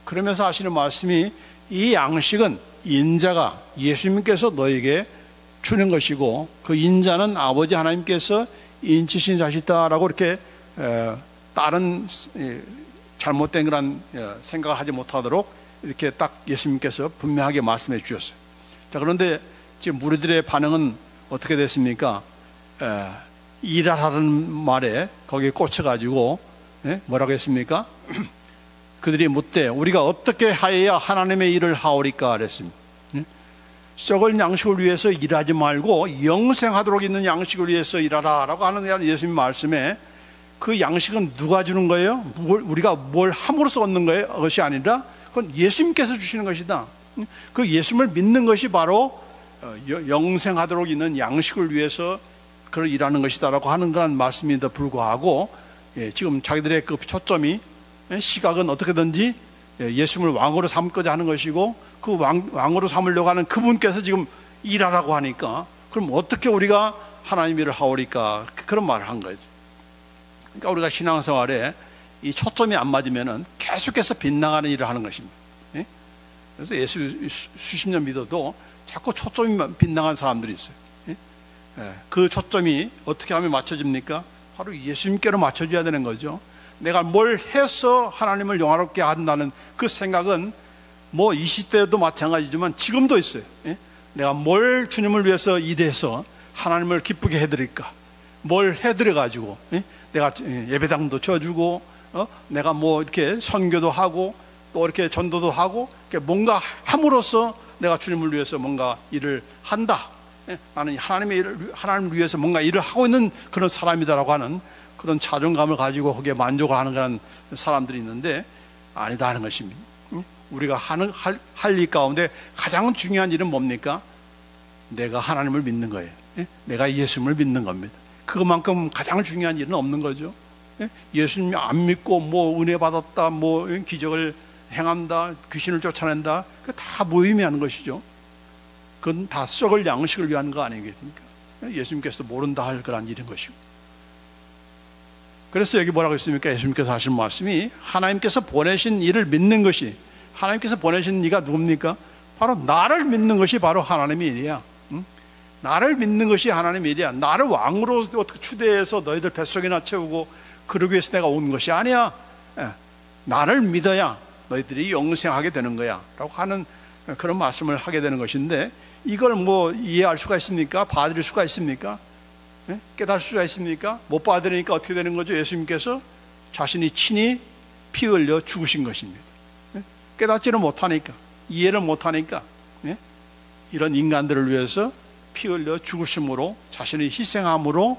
그러면서 하시는 말씀이, 이 양식은 인자가 예수님께서 너에게 주는 것이고 그 인자는 아버지 하나님께서 인치신 자시다라고 이렇게 다른 잘못된 그런 생각을 하지 못하도록 이렇게 딱 예수님께서 분명하게 말씀해 주셨어요. 자, 그런데 지금 무리들의 반응은 어떻게 됐습니까? 일하라는 말에 거기에 꽂혀가지고 뭐라고 했습니까? 그들이 묻되 우리가 어떻게 하여야 하나님의 일을 하오리까 그랬습니다. 썩을 양식을 위해서 일하지 말고 영생하도록 있는 양식을 위해서 일하라 라고 하는 예수님 말씀에, 그 양식은 누가 주는 거예요? 우리가 뭘 함으로써 얻는 거예요? 그것이 아니라 그건 예수님께서 주시는 것이다. 그 예수님을 믿는 것이 바로 영생하도록 있는 양식을 위해서 그걸 일하는 것이다 라고 하는 그런 말씀인데도 불구하고, 지금 자기들의 그 초점이, 시각은 어떻게든지 예수님을 왕으로 삼고자 하는 것이고, 그 왕으로 삼으려고 하는 그분께서 지금 일하라고 하니까, 그럼 어떻게 우리가 하나님 일을 하오리까, 그런 말을 한 거죠. 그러니까 우리가 신앙생활에 이 초점이 안 맞으면은 계속해서 빗나가는 일을 하는 것입니다. 그래서 예수 수십 년 믿어도 자꾸 초점이 빗나간 사람들이 있어요. 그 초점이 어떻게 하면 맞춰집니까? 바로 예수님께로 맞춰줘야 되는 거죠. 내가 뭘 해서 하나님을 영화롭게 한다는 그 생각은 뭐 이 시대에도 마찬가지지만 지금도 있어요. 내가 뭘 주님을 위해서 일해서 하나님을 기쁘게 해드릴까? 뭘 해드려가지고 내가 예배당도 쳐주고 내가 뭐 이렇게 선교도 하고 또 이렇게 전도도 하고 뭔가 함으로써 내가 주님을 위해서 뭔가 일을 한다. 나는 하나님을 위해서 뭔가 일을 하고 있는 그런 사람이다라고 하는 그런 자존감을 가지고 거기에 만족을 하는 그런 사람들이 있는데 아니다 하는 것입니다. 우리가 할 일 가운데 가장 중요한 일은 뭡니까? 내가 하나님을 믿는 거예요. 내가 예수님을 믿는 겁니다. 그것만큼 가장 중요한 일은 없는 거죠. 예수님 안 믿고 뭐 은혜 받았다, 뭐 기적을 행한다, 귀신을 쫓아낸다, 그 다 무의미한 것이죠. 그건 다 썩을 양식을 위한 거 아니겠습니까? 예수님께서도 모른다 할 그런 일인 것이고. 그래서 여기 뭐라고 했습니까? 예수님께서 하신 말씀이 하나님께서 보내신 이를 믿는 것이, 하나님께서 보내신 이가 누굽니까? 바로 나를 믿는 것이 바로 하나님의 일이야. 나를 믿는 것이 하나님의 일이야. 나를 왕으로 어떻게 추대해서 너희들 뱃속이나 채우고 그러기 위해서 내가 온 것이 아니야. 나를 믿어야 너희들이 영생하게 되는 거야 라고 하는 그런 말씀을 하게 되는 것인데, 이걸 뭐 이해할 수가 있습니까? 받아들일 수가 있습니까? 깨달을 수가 있습니까? 못 받아들이니까 어떻게 되는 거죠? 예수님께서 자신이 친히 피 흘려 죽으신 것입니다. 깨닫지를 못하니까, 이해를 못하니까 이런 인간들을 위해서 피 흘려 죽으심으로, 자신의 희생함으로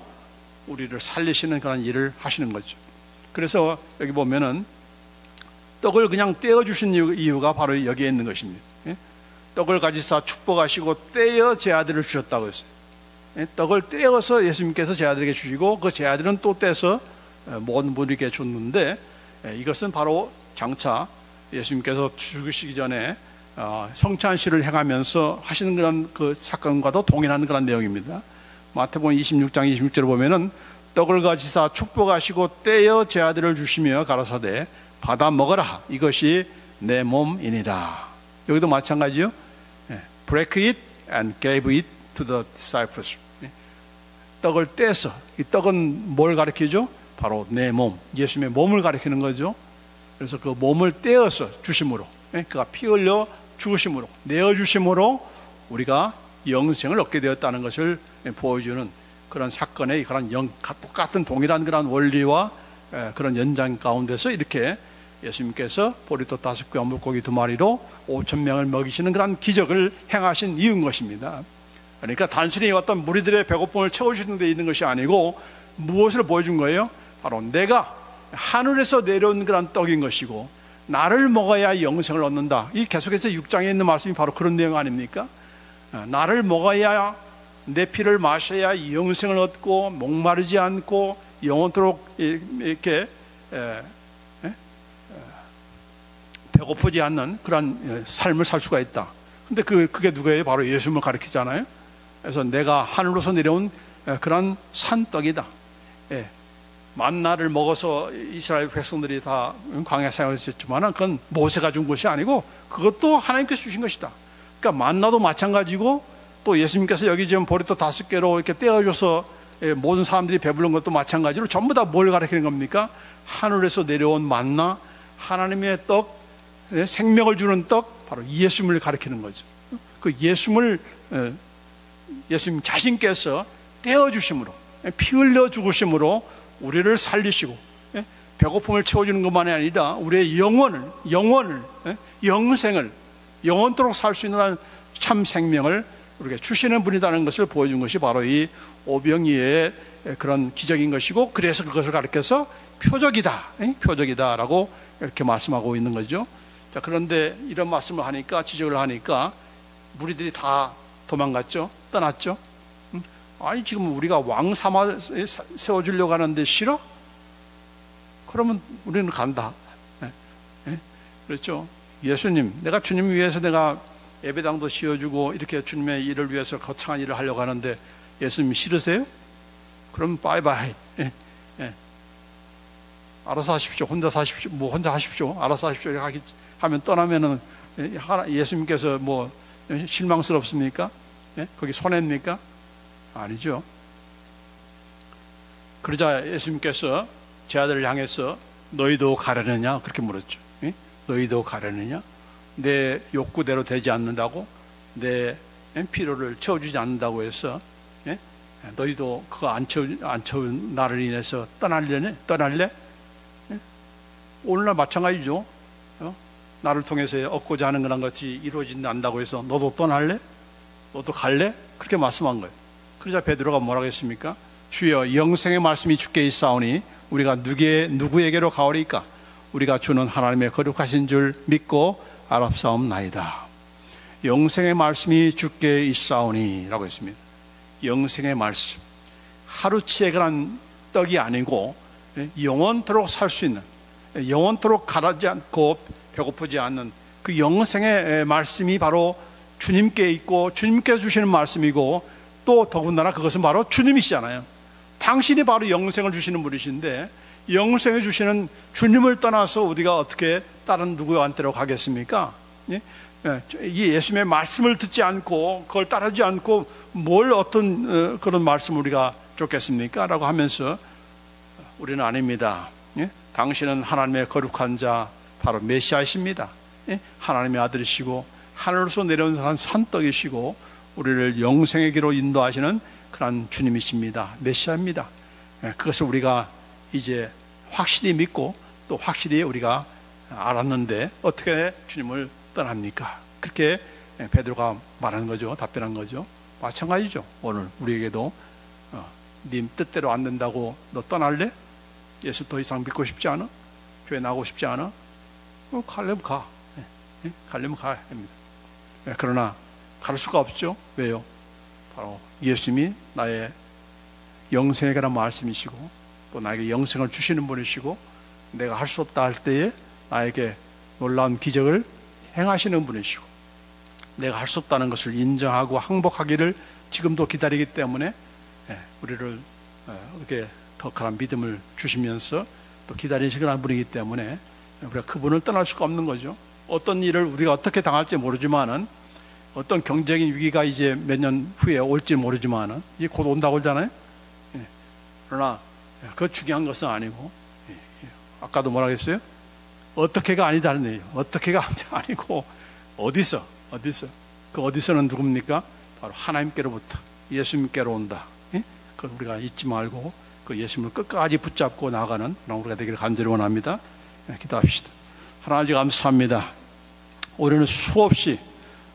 우리를 살리시는 그런 일을 하시는 거죠. 그래서 여기 보면은 떡을 그냥 떼어주신 이유가 바로 여기에 있는 것입니다. 떡을 가지사 축복하시고 떼어 제 아들을 주셨다고 했어요. 떡을 떼어서 예수님께서 제 아들에게 주시고 그 제 아들은 또 떼서 모든 분에게 줬는데, 이것은 바로 장차 예수님께서 죽으시기 전에 성찬식을 행하면서 하시는 그런 그 사건과도 동일한 그런 내용입니다. 마태복음 26장 26절을 보면은 떡을 가지사 축복하시고 떼어 제 아들을 주시며 가라사대 받아 먹어라, 이것이 내 몸이니라. 여기도 마찬가지요. Break it and gave it to the disciples. 떡을 떼서, 이 떡은 뭘 가리키죠? 바로 내 몸, 예수님의 몸을 가리키는 거죠. 그래서 그 몸을 떼어서 주심으로, 그가 피 흘려 죽으심으로, 내어주심으로 우리가 영생을 얻게 되었다는 것을 보여주는 그런 사건의 그런 똑같은 동일한 그런 원리와 그런 연장 가운데서 이렇게 예수님께서 보리떡 5개와 물고기 2마리로 5,000명을 먹이시는 그런 기적을 행하신 이유인 것입니다. 그러니까 단순히 어떤 무리들의 배고픔을 채워주는 데 있는 것이 아니고 무엇을 보여준 거예요? 바로 내가 하늘에서 내려온 그런 떡인 것이고 나를 먹어야 영생을 얻는다. 이 계속해서 6장에 있는 말씀이 바로 그런 내용 아닙니까? 나를 먹어야, 내 피를 마셔야 영생을 얻고 목마르지 않고 영원토록 이렇게 배고프지 않는 그런 삶을 살 수가 있다. 근데 그게 누구예요? 바로 예수님을 가리키잖아요. 그래서 내가 하늘로서 내려온 그런 산떡이다. 만나를 먹어서 이스라엘 백성들이 다 광야 사역을 했지만 그건 모세가 준 것이 아니고 그것도 하나님께서 주신 것이다. 그러니까 만나도 마찬가지고, 또 예수님께서 여기 지금 보리떡 5개로 이렇게 떼어줘서 모든 사람들이 배부른 것도 마찬가지로 전부 다 뭘 가리키는 겁니까? 하늘에서 내려온 만나, 하나님의 떡, 생명을 주는 떡, 바로 예수님을 가리키는 거죠. 그 예수님 자신께서 떼어주심으로, 피 흘려 죽으심으로 우리를 살리시고 배고픔을 채워주는 것만이 아니라 우리의 영혼을 영생을 영원토록 살 수 있는 참 생명을 우리에게 주시는 분이라는 것을 보여준 것이 바로 이 오병이의 그런 기적인 것이고, 그래서 그것을 가리켜서 표적이다라고 이렇게 말씀하고 있는 거죠. 자, 그런데 이런 말씀을 하니까, 지적을 하니까 무리들이 다 도망갔죠. 떠났죠. 아니 지금 우리가 왕 삼아 세워주려고 하는데 싫어? 그러면 우리는 간다. 그렇죠. 예수님, 내가 주님 위해서 내가 예배당도 씌워주고 이렇게 주님의 일을 위해서 거창한 일을 하려고 하는데 예수님 싫으세요? 그럼 바이바이. 알아서 하십시오. 혼자 사십시오. 뭐 혼자 하십시오. 알아서 하십시오. 이렇게 하면 떠나면은 예수님께서 뭐 실망스럽습니까? 거기 손해입니까? 아니죠. 그러자 예수님께서 제 아들을 향해서 너희도 가려느냐? 그렇게 물었죠. 너희도 가려느냐? 내 욕구대로 되지 않는다고, 내 필요를 채워주지 않는다고 해서 너희도 그거 안 채운 나를 인해서 떠날래? 오늘날 마찬가지죠. 나를 통해서 얻고자 하는 그런 것이 이루어진다고 해서 너도 떠날래? 너도 갈래? 그렇게 말씀한 거예요. 그러자 베드로가 뭐라고 했습니까? 주여 영생의 말씀이 주께 있사오니 우리가 누구에게로 가오리까? 우리가 주는 하나님의 거룩하신 줄 믿고 알았사옵나이다. 영생의 말씀이 주께 있사오니 라고 했습니다. 영생의 말씀, 하루치에 그런 떡이 아니고 영원토록 살 수 있는, 영원토록 가라지 않고 배고프지 않는 그 영생의 말씀이 바로 주님께 있고 주님께서 주시는 말씀이고, 또 더군다나 그것은 바로 주님이시잖아요. 당신이 바로 영생을 주시는 분이신데, 영생을 주시는 주님을 떠나서 우리가 어떻게 다른 누구한테로 가겠습니까? 이 예수님의 말씀을 듣지 않고 그걸 따르지 않고 뭘 어떤 그런 말씀을 우리가 쫓겠습니까? 라고 하면서 우리는 아닙니다. 당신은 하나님의 거룩한 자 바로 메시아이십니다. 하나님의 아들이시고 하늘로서 내려온 산떡이시고 우리를 영생의 길로 인도하시는 그런 주님이십니다. 메시아입니다. 그것을 우리가 이제 확실히 믿고 또 확실히 우리가 알았는데 어떻게 주님을 떠납니까? 그렇게 베드로가 말하는 거죠. 답변한 거죠. 마찬가지죠. 오늘 우리에게도 님 뜻대로 안 된다고 너 떠날래? 예수 더 이상 믿고 싶지 않아? 교회 나가고 싶지 않아? 가려면 가. 가려면 가야 합니다. 그러나 갈 수가 없죠. 왜요? 바로 예수님이 나의 영생에 관한 말씀이시고 또 나에게 영생을 주시는 분이시고 내가 할 수 없다 할 때에 나에게 놀라운 기적을 행하시는 분이시고 내가 할 수 없다는 것을 인정하고 항복하기를 지금도 기다리기 때문에 우리를 이렇게 더 강한 믿음을 주시면서 또 기다리시는 분이기 때문에 우리가 그분을 떠날 수가 없는 거죠. 어떤 일을 우리가 어떻게 당할지 모르지만은 어떤 경제적인 위기가 이제 몇 년 후에 올지 모르지만은 이제 곧 온다고 그러잖아요. 그러나 그 중요한 것은 아니고 아까도 뭐라고 했어요? 어떻게가 아니다는 얘기예요. 어떻게가 아니고 어디서 그 어디서는 누굽니까? 바로 하나님께로부터 예수님께로 온다. 그걸 우리가 잊지 말고 그 예수님을 끝까지 붙잡고 나아가는 우리가 되기를 간절히 원합니다. 기도합시다. 하나님 감사합니다. 우리는 수없이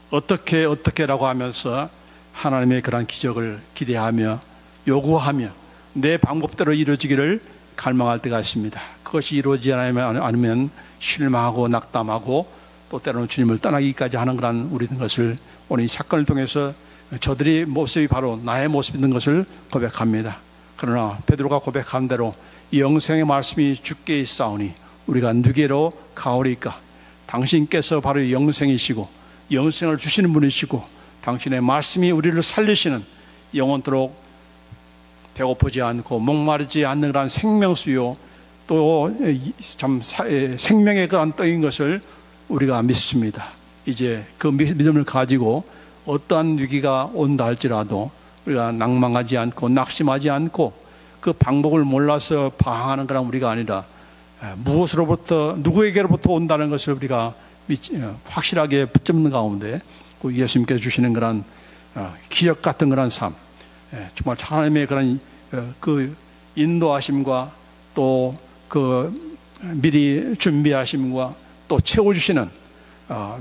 어떻게라고 하면서 하나님의 그런 기적을 기대하며 요구하며 내 방법대로 이루어지기를 갈망할 때가 있습니다. 그것이 이루어지지 않으면 실망하고 낙담하고 또 때로는 주님을 떠나기까지 하는 그런 우리는 것을 오늘 이 사건을 통해서 저들이 모습이 바로 나의 모습인 것을 고백합니다. 그러나 베드로가 고백한 대로 이 영생의 말씀이 주께 있사오니 우리가 누구에게로 가오리까? 당신께서 바로 영생이시고 영생을 주시는 분이시고 당신의 말씀이 우리를 살리시는 영원토록 배고프지 않고 목마르지 않는 그런 생명수요 또 참 생명의 그런 떡인 것을 우리가 믿습니다. 이제 그 믿음을 가지고 어떠한 위기가 온다 할지라도 우리가 낭망하지 않고 낙심하지 않고 그 방법을 몰라서 방황하는 그런 우리가 아니라 무엇으로부터 누구에게로부터 온다는 것을 우리가 확실하게 붙잡는 가운데 그 예수님께서 주시는 그런 기억 같은 그런 삶, 정말 하나님의 그런 그 인도하심과 또 그 미리 준비하심과 또 채워주시는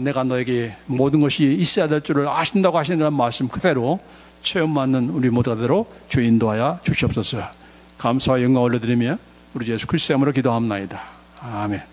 내가 너에게 모든 것이 있어야 될 줄을 아신다고 하시는 그런 말씀 그대로 체험받는 우리 모두가 되도록 주 인도하여 주시옵소서. 감사와 영광을 올려드리며 우리 예수 그리스도의 이름으로 기도합나이다. 아멘.